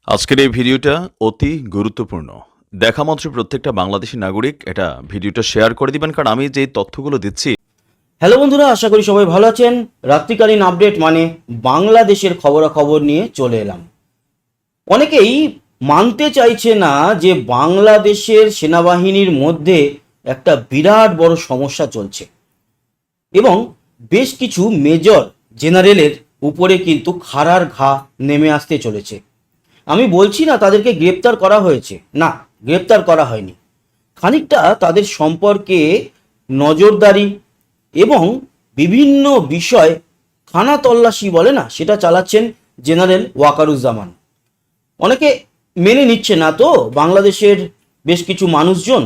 আজকের এই ভিডিওটা অতি গুরুত্বপূর্ণ। দেখা মাত্র প্রত্যেকটা বাংলাদেশী নাগরিক এটা ভিডিওটা শেয়ার করে দিবেন, কারণ আমি যে তথ্যগুলো দিচ্ছি। হ্যালো বন্ধুরা, আশা করি সবাই ভালো আছেন। রাত্রিকালীন আপডেট মানে বাংলাদেশের খবরাখবর নিয়ে চলে এলাম। অনেকেই মানতে চাইছে না যে বাংলাদেশের সেনাবাহিনীর মধ্যে একটা বিরাট বড় সমস্যা চলছে এবং বেশ কিছু মেজর জেনারেলের উপরে কিন্তু খাড়ার ঘা নেমে আসতে চলেছে। আমি বলছি না তাদেরকে গ্রেপ্তার করা হয়েছে, না, গ্রেপ্তার করা হয়নি। খানিকটা তাদের সম্পর্কে নজরদারি এবং বিভিন্ন বিষয় খানা তল্লাশি বলে না, সেটা চালাচ্ছেন জেনারেল ওয়াকারুজ্জামান। অনেকে মেনে নিচ্ছে না তো বাংলাদেশের বেশ কিছু মানুষজন,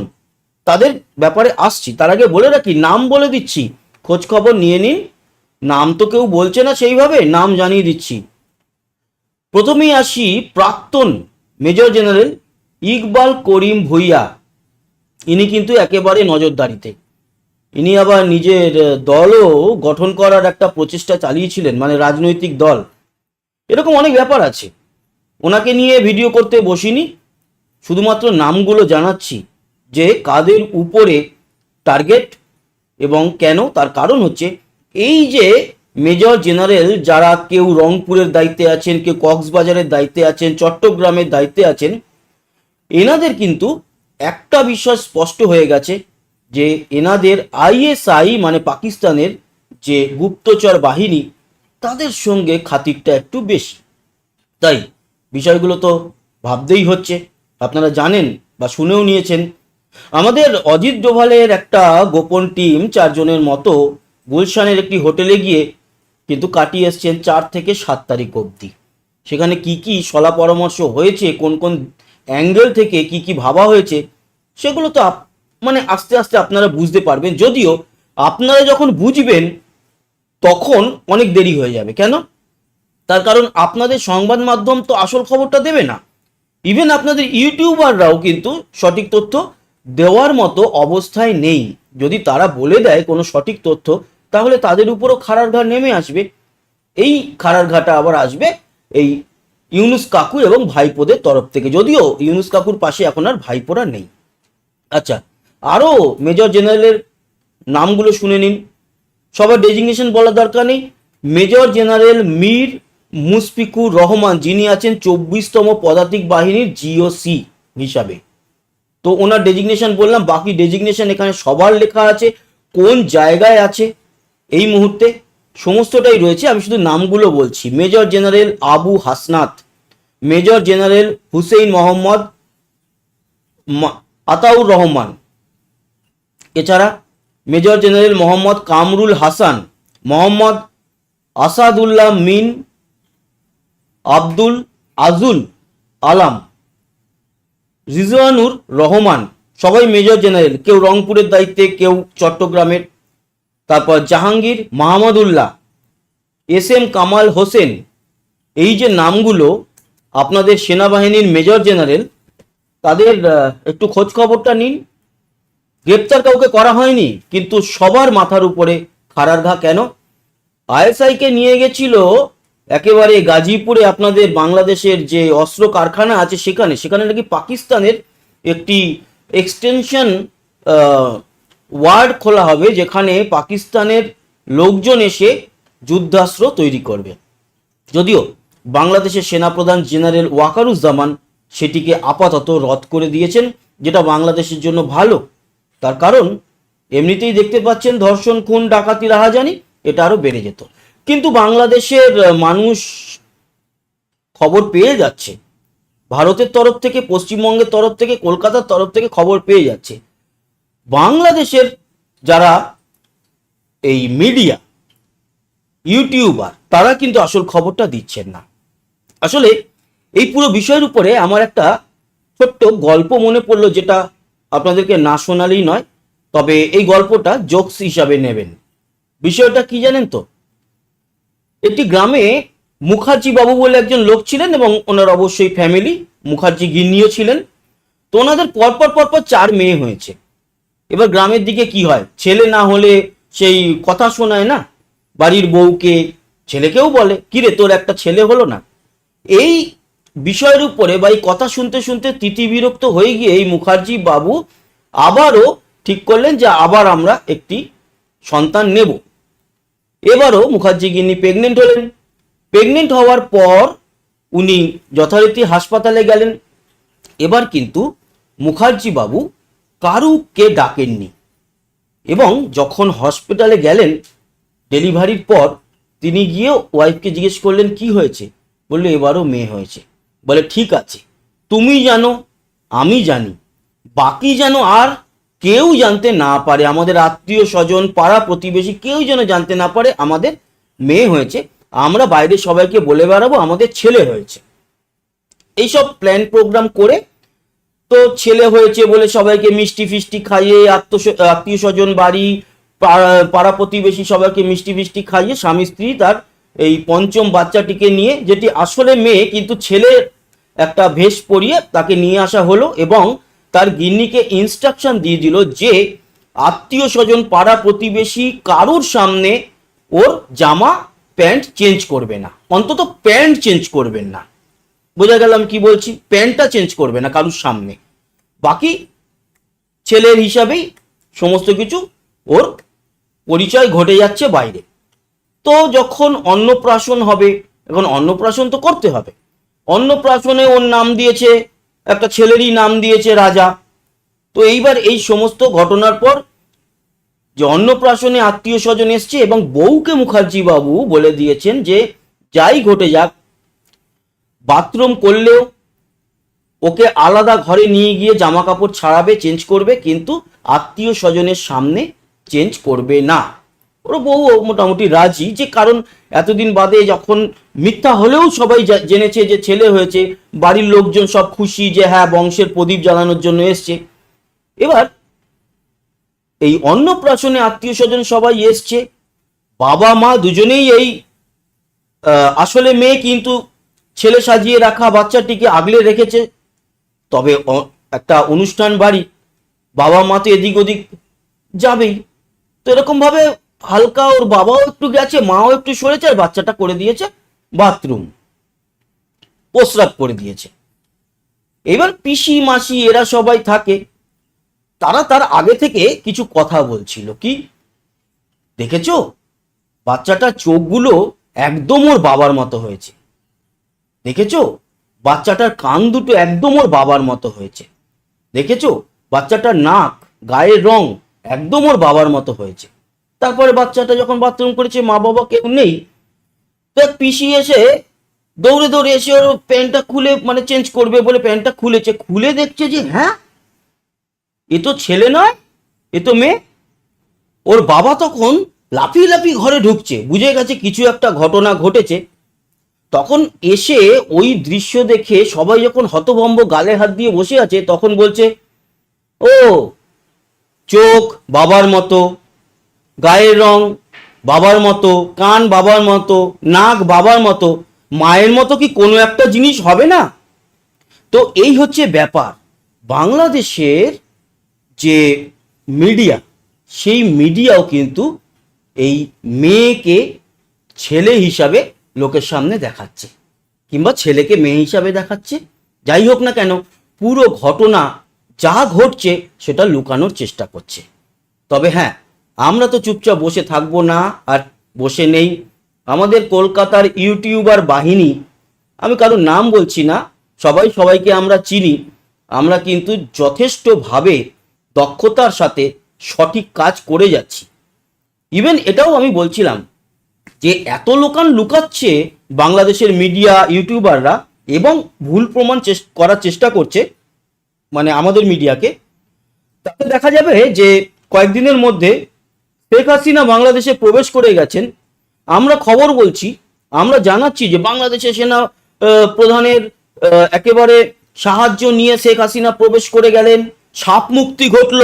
তাদের ব্যাপারে আসছি। তার আগে বলে রাখি, নাম বলে দিচ্ছি, খোঁজ খবর নিয়ে নিন। নাম তো কেউ বলছে না সেইভাবে, নাম জানিয়ে দিচ্ছি। প্রথমেই আসি প্রাক্তন মেজর জেনারেল ইকবাল করিম ভুইয়া। ইনি কিন্তু একেবারে নজরদারিতে। ইনি আবার নিজের দলও গঠন করার একটা প্রচেষ্টা চালিয়েছিলেন, মানে রাজনৈতিক দল, এরকম অনেক ব্যাপার আছে। ওনাকে নিয়ে ভিডিও করতে বসিনি, শুধুমাত্র নামগুলো জানাচ্ছি যে কাদের উপরে টার্গেট এবং কেন। তার কারণ হচ্ছে এই যে মেজর জেনারেল যারা কেউ রংপুরের দায়িত্বে আছেন, কেউ কক্সবাজারের দায়িত্বে আছেন, চট্টগ্রামের দায়িত্বে আছেন, এনাদের কিন্তু একটা বিষয় স্পষ্ট হয়ে গেছে যে এনাদের আইএসআই মানে পাকিস্তানের যে গুপ্তচর বাহিনী, তাদের সঙ্গে খাতিরটা একটু বেশি। তাই বিষয়গুলো তো ভাবতেই হচ্ছে। আপনারা জানেন বা শুনেও নিয়েছেন, আমাদের অজিত ডোভালের একটা গোপন টিম 4 জনের মতো গুলশানের একটি হোটেলে গিয়ে কিন্তু কাটিয়ে এসছেন 4 থেকে 7 তারিখ অবধি। সেখানে কি কি সলা পরামর্শ হয়েছে, কোন কোন অ্যাঙ্গেল থেকে কি কি ভাবা হয়েছে, সেগুলো তো মানে আস্তে আস্তে আপনারা বুঝতে পারবেন। যদিও আপনারা যখন বুঝবেন তখন অনেক দেরি হয়ে যাবে। কেন? তার কারণ আপনাদের সংবাদ মাধ্যম তো আসল খবরটা দেবে না। ইভেন আপনাদের ইউটিউবাররাও কিন্তু সঠিক তথ্য দেওয়ার মতো অবস্থায় নেই। যদি তারা বলে দেয় কোনো সঠিক তথ্য, তাহলে তাদের উপরও খাড়ার ঘা নেমে আসবে। এই খাড়ার ঘাটা আবার আসবে এই ইউনুস কাকু এবং ভাইপোদের তরফ থেকে, যদিও ইউনুস কাকুর পাশে এখন আর ভাইপোরা নেই। আচ্ছা, আরও মেজর জেনারেলের নামগুলো শুনে নিন। সবার ডেজিগনেশন বলার দরকার নেই। মেজর জেনারেল মীর মুশফিকুর রহমান, যিনি আছেন 24তম পদাতিক বাহিনীর জিওসি হিসাবে, তো ওনার ডেজিগনেশন বললাম। বাকি ডেজিগনেশন এখানে সবার লেখা আছে, কোন জায়গায় আছে এই মুহূর্তে সমস্তটাই রয়েছে। আমি শুধু নামগুলো বলছি। Major general Abu Hasnat, major general Hussain Mohammad Ataur Rahman, এছাড়া মেজর জেনারেল মোহাম্মদ কামরুল হাসান, মোহাম্মদ আসাদুল্লাহ মিন, আব্দুল আজুল আলাম, রিজওয়ানুর রহমান, সবাই মেজর জেনারেল। কেউ রংপুরের দায়িত্বে, কেউ চট্টগ্রামের। তারপর জাহাঙ্গীর মাহমুদুল্লাহ, এস এম কামাল হোসেন। এই যে নামগুলো আপনাদের সেনাবাহিনীর মেজর জেনারেল, তাদের একটু খোঁজ খবরটা নিন। গ্রেপ্তার কাউকে করা হয়নি, কিন্তু সবার মাথার উপরে খাড়ার ঘা। কেন? আইএসআইকে নিয়ে গেছিল একেবারে গাজীপুরে, আপনাদের বাংলাদেশের যে অস্ত্র কারখানা আছে সেখানে। সেখানে নাকি পাকিস্তানের একটি এক্সটেনশন ওয়ার্ড খোলা হবে, যেখানে পাকিস্তানের লোকজন এসে যুদ্ধাস্ত্র তৈরি করবে। যদিও বাংলাদেশের সেনাপ্রধান জেনারেল ওয়াকারুজ্জামান সেটিকে আপাতত রদ করে দিয়েছেন, যেটা বাংলাদেশের জন্য ভালো। তার কারণ এমনিতেই দেখতে পাচ্ছেন ধর্ষণ, খুন, ডাকাতি, রাহাজানি এটা আরো বেড়ে যেত। কিন্তু বাংলাদেশের মানুষ খবর পেয়ে যাচ্ছে, ভারতের তরফ থেকে, পশ্চিমবঙ্গের তরফ থেকে, কলকাতার তরফ থেকে খবর পেয়ে যাচ্ছে। বাংলাদেশের যারা এই মিডিয়া, ইউটিউবার, তারা কিন্তু আসল খবরটা দিচ্ছেন না। আসলে এই পুরো বিষয়ের উপরে আমার একটা ছোট্ট গল্প মনে পড়লো, যেটা আপনাদেরকে না শোনালেই নয়। তবে এই গল্পটা জোকস হিসাবে নেবেন। বিষয়টা কি জানেন তো? একটি গ্রামে মুখার্জি বাবু বলে একজন লোক ছিলেন এবং ওনার অবশ্যই ফ্যামিলি, মুখার্জি গিন্নিও ছিলেন। তো ওনাদের পরপর পরপর 4 মেয়ে হয়েছে। এবার গ্রামের দিকে কি হয়, ছেলে না হলে সেই কথা শোনায় না, বাড়ির বউকে ছেলেকেও বলে, কিরে তোর একটা ছেলে হলো না। এই বিষয়ের উপরে বা এই কথা শুনতে শুনতে তিতিবিরক্ত হয়ে গিয়ে এই মুখার্জি বাবু আবারও ঠিক করলেন যে আবার আমরা একটি সন্তান নেব। এবারও মুখার্জি গিন্নি প্রেগনেন্ট হলেন। প্রেগনেন্ট হওয়ার পর উনি যথারীতি হাসপাতালে গেলেন। এবার কিন্তু মুখার্জি বাবু কারুকে ডাকেননি এবং যখন হসপিটালে গেলেন ডেলিভারির পর তিনি গিয়ে ওয়াইফকে জিজ্ঞেস করলেন কি হয়েছে, বললো এবারও মেয়ে হয়েছে। বলে ঠিক আছে, তুমি জানো, আমি জানি, বাকি যেন আর কেউ জানতে না পারে, আমাদের আত্মীয় স্বজন পাড়া প্রতিবেশী কেউ যেন জানতে না পারে আমাদের মেয়ে হয়েছে। আমরা বাইরে সবাইকে বলে বেড়াবো আমাদের ছেলে হয়েছে। এইসব প্ল্যান প্রোগ্রাম করে তো ছেলে হয়েছে বলে সবাইকে মিষ্টি ফিষ্টি খাইয়ে আত্মীয় স্বজন বাড়ি পাড়া প্রতিবেশী সবাইকে মিষ্টি ফিষ্টি খাইয়ে স্বামী স্ত্রী তার এই পঞ্চম বাচ্চাটিকে নিয়ে, যেটি আসলে মেয়ে কিন্তু ছেলে একটা ভেষ পরিয়ে তাকে নিয়ে আসা হলো এবং তার গিন্নিকে ইনস্ট্রাকশন দিয়ে দিল যে আত্মীয় স্বজন পাড়া প্রতিবেশী কারুর সামনে ওর জামা প্যান্ট চেঞ্জ করবে না, অন্তত প্যান্ট চেঞ্জ করবেন না। বোঝা গেল আমি কি বলছি? প্যান্টটা চেঞ্জ করবে না কারুর সামনে, বাকি ছেলের হিসাবেই সমস্ত কিছু ওর পরিচয় ঘটে যাচ্ছে বাইরে। তো যখন অন্নপ্রাশন হবে, এখন অন্নপ্রাশন তো করতে হবে, অন্নপ্রাশনে ওর নাম দিয়েছে, একটা ছেলেরই নাম দিয়েছে রাজা। তো এইবার এই সমস্ত ঘটনার পর যে অন্নপ্রাশনে আত্মীয় স্বজন এসছে এবং বউকে মুখার্জি বাবু বলে দিয়েছেন যে যাই ঘটে যাক, বাথরুম করলেও ওকে আলাদা ঘরে নিয়ে গিয়ে জামা কাপড় ছাড়াবে, চেঞ্জ করবে, কিন্তু আত্মীয় স্বজনের সামনে চেঞ্জ করবে না। ওর বউ মোটামুটি রাজি, যে কারণ এতদিন বাদে যখন মিথ্যা হলেও সবাই জেনেছে যে ছেলে হয়েছে, বাড়ির লোকজন সব খুশি যে হ্যাঁ বংশের প্রদীপ জ্বালানোর জন্য এসছে। এবার এই অন্নপ্রাশনে আত্মীয় স্বজন সবাই এসছে, বাবা মা দুজনেই এই আসলে মেয়ে কিন্তু ছেলে সাজিয়ে রাখা বাচ্চাটিকে আগলে রেখেছে। তবে একটা অনুষ্ঠান বাড়ি, বাবা মা তো এদিক ওদিক যাবেই, তো এরকম ভাবে হালকা ওর বাবাও একটু গেছে, মাও একটু সরেছে, আর বাচ্চাটা করে দিয়েছে বাথরুম, প্রস্রাব করে দিয়েছে। এবার পিসি মাসি এরা সবাই থাকে, তারা তার আগে থেকে কিছু কথা বলছিল, কি দেখেছো বাচ্চাটার চোখগুলো একদম ওর বাবার মতো হয়েছে, দেখেছো বাচ্চাটার কান দুটো একদম ওর বাবার মতো হয়েছে, দেখেছো বাচ্চাটার নাক গায়ের রং একদম ওর বাবার মতো হয়েছে। তারপরে বাচ্চাটা যখন বাথরুম করেছে, মা বাবা কেউ নেই, তো পিসি এসে দৌড়ে দৌড়ে এসে ওর প্যান্টটা খুলে মানে চেঞ্জ করবে বলে প্যান্টটা খুলেছে, খুলে দেখছে যে হ্যাঁ এ তো ছেলে নয়, এ তো মেয়ে। ওর বাবা তখন লাফিয়ে লাফিয়ে ঘরে ঢুকছে, বুঝে গেছে কিছু একটা ঘটনা ঘটেছে। তখন এসে ওই দৃশ্য দেখে সবাই যখন হতভম্ব গালে হাত দিয়ে বসে আছে, তখন বলছে ও চোখ বাবার মতো, গায়ের রং বাবার মতো, কান বাবার মতো, নাক বাবার মতো, মায়ের মতো কি কোনো একটা জিনিস হবে না? তো এই হচ্ছে ব্যাপার। বাংলাদেশের যে মিডিয়া, সেই মিডিয়াও কিন্তু এই মেয়েকে ছেলে হিসাবে লোকের সামনে দেখাচ্ছে, কিংবা ছেলেকে মেয়ে হিসাবে দেখাচ্ছে। যাই হোক না কেন, পুরো ঘটনা যা ঘটছে সেটা লুকানোর চেষ্টা করছে। তবে হ্যাঁ, আমরা তো চুপচাপ বসে থাকবো না, আর বসে নেই। আমাদের কলকাতার ইউটিউবার বাহিনী, আমি কারোর নাম বলছি না, সবাই সবাইকে আমরা চিনি, আমরা কিন্তু যথেষ্টভাবে দক্ষতার সাথে সঠিক কাজ করে যাচ্ছি। ইভেন এটাও আমি বলছিলাম যে এত লুকাচ্ছে বাংলাদেশের মিডিয়া ইউটিউবাররা এবং ভুল প্রমাণ করার চেষ্টা করছে মানে আমাদের মিডিয়াকে, তাতে দেখা যাবে যে কয়েকদিনের মধ্যে শেখ হাসিনা বাংলাদেশে প্রবেশ করে গেছেন। আমরা খবর বলছি, আমরা জানাচ্ছি যে বাংলাদেশের সেনা প্রধানের একেবারে সাহায্য নিয়ে শেখ হাসিনা প্রবেশ করে গেলেন, সাপ মুক্তি ঘটল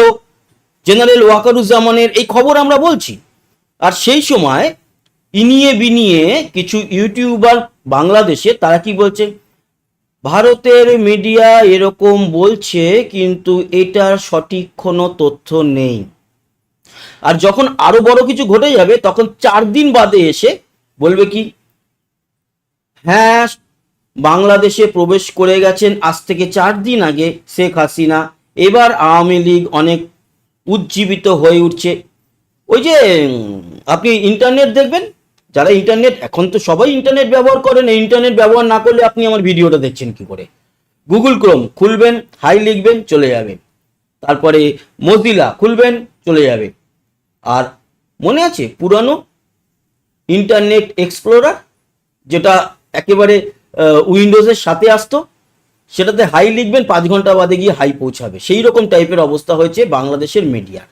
জেনারেল ওয়াকারুজ্জামানের, এই খবর আমরা বলছি। আর সেই সময় ইনিয়ে বিনিয়ে কিছু ইউটিউবার বাংলাদেশে তারা কি বলছে, ভারতের মিডিয়া এরকম বলছে কিন্তু এটার সঠিক কোনো তথ্য নেই। আর যখন আরো বড় কিছু ঘটে যাবে তখন 4 দিন বাদে এসে বলবে কি হ্যাঁ বাংলাদেশে প্রবেশ করে গেছেন আজ থেকে 4 দিন আগে শেখ হাসিনা। এবার আওয়ামী লীগ অনেক উজ্জীবিত হয়ে উঠছে। ওই যে আপনি ইন্টারনেট দেখবেন, যারা ইন্টারনেট, এখন তো সবাই ইন্টারনেট ব্যবহার করেন, এই ইন্টারনেট ব্যবহার না করলে আপনি আমার ভিডিওটা দেখছেন কি করে? গুগল ক্রোম খুলবেন, হাই লিখবেন, চলে যাবে। তারপরে মজিলা খুলবেন, চলে যাবে। আর মনে আছে পুরানো ইন্টারনেট এক্সপ্লোরার, যেটা একেবারে উইন্ডোজের সাথে আসতো, সেটাতে হাই লিখবেন, 5 ঘন্টা বাদে গিয়ে হাই পৌঁছাবে। সেই রকম টাইপের অবস্থা হয়েছে বাংলাদেশের মিডিয়ার।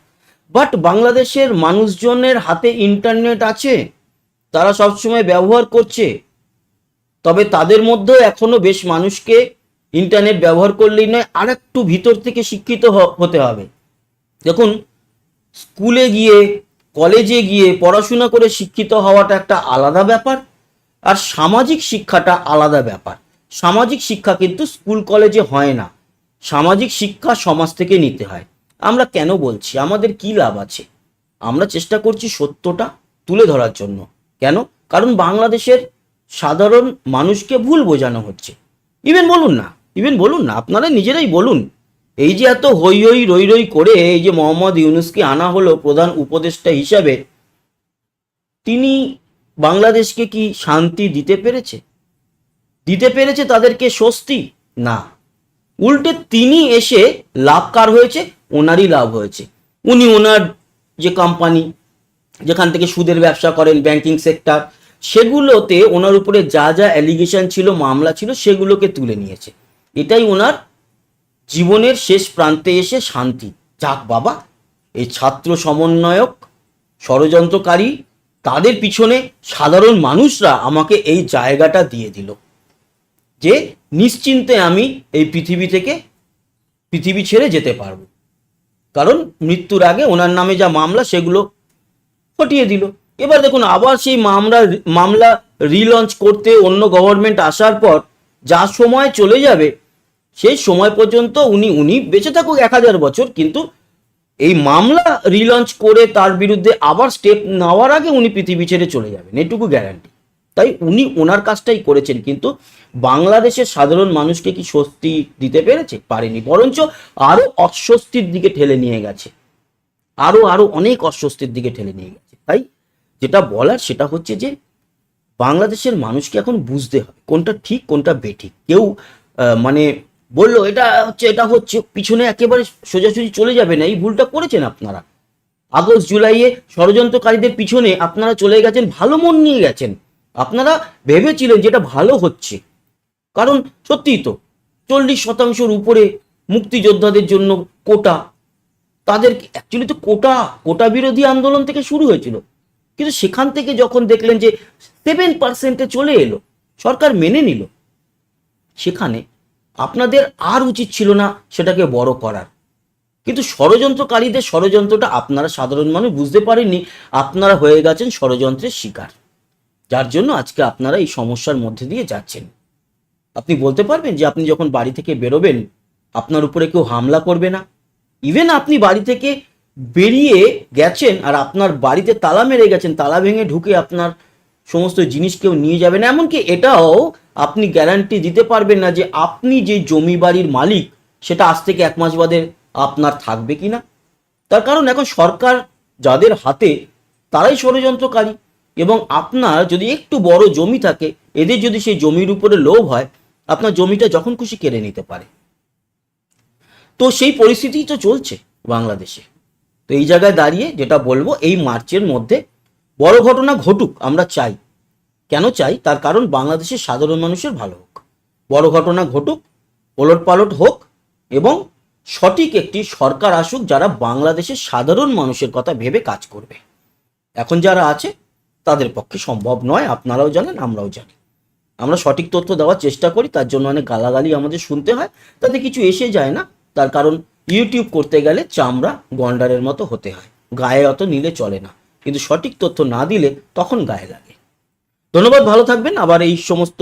বাট বাংলাদেশের মানুষজনের হাতে ইন্টারনেট আছে, তারা সবসময় ব্যবহার করছে। তবে তাদের মধ্যেও এখনো বেশ মানুষকে ইন্টারনেট ব্যবহার করলেই নয়, আর একটু ভিতর থেকে শিক্ষিত হতে হবে। দেখুন, স্কুলে গিয়ে কলেজে গিয়ে পড়াশোনা করে শিক্ষিত হওয়াটা একটা আলাদা ব্যাপার, আর সামাজিক শিক্ষাটা আলাদা ব্যাপার। সামাজিক শিক্ষা কিন্তু স্কুল কলেজে হয় না, সামাজিক শিক্ষা সমাজ থেকে নিতে হয়। আমরা কেন বলছি, আমাদের কি লাভ আছে? আমরা চেষ্টা করছি সত্যটা তুলে ধরার জন্য। কেন? কারণ বাংলাদেশের সাধারণ মানুষকে ভুল বোঝানো হচ্ছে। ইভেন বলুন না, আপনারা নিজেরাই বলুন, এই যে এত হই হই রই রই করে এই যে মোহাম্মদ ইউনূসকে আনা হলো প্রধান উপদেষ্টা হিসাবে, তিনি বাংলাদেশকে কি শান্তি দিতে পেরেছে তাদেরকে স্বস্তি? না, উল্টে তিনি এসে লাভ কার হয়েছে? ওনারই লাভ হয়েছে। উনি ওনার যে কোম্পানি যেখান থেকে সুদের ব্যবসা করেন, ব্যাংকিং সেক্টর, সেগুলোতে ওনার উপরে যা যা অ্যালিগেশন ছিল, মামলা ছিল, সেগুলোকে তুলে নিয়েছে। এটাই ওনার জীবনের শেষ প্রান্তে এসে শান্তি। যাক বাবা, এই ছাত্র সমন্বয়ক, ষড়যন্ত্রকারী, তাদের পিছনে সাধারণ মানুষরা আমাকে এই জায়গাটা দিয়ে দিল যে নিশ্চিন্তে আমি এই পৃথিবী ছেড়ে যেতে পারবো। কারণ মৃত্যুর আগে ওনার নামে যা মামলা সেগুলো হটিয়ে দিল। এবার দেখুন, আবার সেই মামলা রিলঞ্চ করতে অন্য গভর্নমেন্ট আসার পর যা সময় চলে যাবে, সেই সময় পর্যন্ত উনি বেঁচে থাকুক 1000 বছর, কিন্তু এই মামলা রিলঞ্চ করে তার বিরুদ্ধে আবার স্টেপ নেওয়ার আগে উনি পৃথিবী ছেড়ে চলে যাবেন, এটুকু গ্যারান্টি। তাই উনি ওনার কাজটাই করেছেন, কিন্তু বাংলাদেশের সাধারণ মানুষকে কি স্বস্তি দিতে পেরেছে? পারেনি, বরঞ্চ আরো অস্বস্তির দিকে ঠেলে নিয়ে গেছে, আরো অনেক অস্বস্তির দিকে ঠেলে নিয়ে গেছে। তাই যেটা বলার সেটা হচ্ছে যে বাংলাদেশের মানুষকে এখন বুঝতে হবে কোনটা ঠিক কোনটা বেঠিক। কেউ মানে বললো এটা হচ্ছে পিছনে একেবারে সোজাসুজি চলে যাবে না, এই ভুলটা করেছেন আপনারা। আগস্ট জুলাইয়ে ষড়যন্ত্রকারীদের পিছনে আপনারা চলে গেছেন, ভালো মন নিয়ে গেছেন, আপনারা ভেবেছিলেন যেটা ভালো হচ্ছে। কারণ সত্যিই তো 40% উপরে মুক্তিযোদ্ধাদের জন্য কোটা, তাদের অ্যাকচুয়ালি তো কোটা বিরোধী আন্দোলন থেকে শুরু হয়েছিল, কিন্তু সেখান থেকে যখন দেখলেন যে 7%-এ চলে এলো, সরকার মেনে নিল, সেখানে আপনাদের আর উচিত ছিল না সেটাকে বড় করার। কিন্তু ষড়যন্ত্রকারীদের ষড়যন্ত্রটা আপনারা সাধারণ মানুষ বুঝতে পারেননি, আপনারা হয়ে গেছেন ষড়যন্ত্রের শিকার, যার জন্য আজকে আপনারা এই সমস্যার মধ্যে দিয়ে যাচ্ছেন। আপনি বলতে পারবেন যে আপনি যখন বাড়ি থেকে বেরোবেন আপনার উপরে কেউ হামলা করবে না? ইভেন আপনি বাড়ি থেকে বেরিয়ে গেছেন আর আপনার বাড়িতে তালা মেরে গেছেন, তালা ভেঙে ঢুকে আপনার সমস্ত জিনিস কেউ নিয়ে যাবে না। এমনকি এটাও আপনি গ্যারান্টি দিতে পারবেন না যে আপনি যে জমি বাড়ির মালিক সেটা আজ থেকে 1 মাস বাদে আপনার থাকবে কি না। তার কারণ এখন সরকার যাদের হাতে, তারাই ষড়যন্ত্রকারী। এবং আপনার যদি একটু বড় জমি থাকে, এদের যদি সেই জমির উপরে লোভ হয়, আপনার জমিটা যখন খুশি কেড়ে নিতে পারে। তো সেই পরিস্থিতিই তো চলছে বাংলাদেশে। তো এই জায়গায় দাঁড়িয়ে যেটা বলবো, এই মার্চের মধ্যে বড় ঘটনা ঘটুক, আমরা চাই। কেন চাই? তার কারণ বাংলাদেশের সাধারণ মানুষের ভালো হোক, বড় ঘটনা ঘটুক, ওলটপালট হোক, এবং সঠিক একটি সরকার আসুক যারা বাংলাদেশের সাধারণ মানুষের কথা ভেবে কাজ করবে। এখন যারা আছে তাদের পক্ষে সম্ভব নয়, আপনারাও জানেন, আমরাও জানি। আমরা সঠিক তথ্য দেওয়ার চেষ্টা করি, তার জন্য অনেক গালাগালি আমাদের শুনতে হয়, তাতে কিছু এসে যায় না। তার কারণ ইউটিউব করতে গেলে চামড়া গন্ডারের মতো হতে হয়, গায়ে অত নিলে চলে না, কিন্তু সঠিক তথ্য না দিলে তখন গায়ে লাগে। ধন্যবাদ, ভালো থাকবেন। আবার এই সমস্ত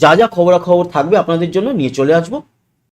যা খবরাখবর থাকবে আপনাদের জন্য নিয়ে চলে আসবো।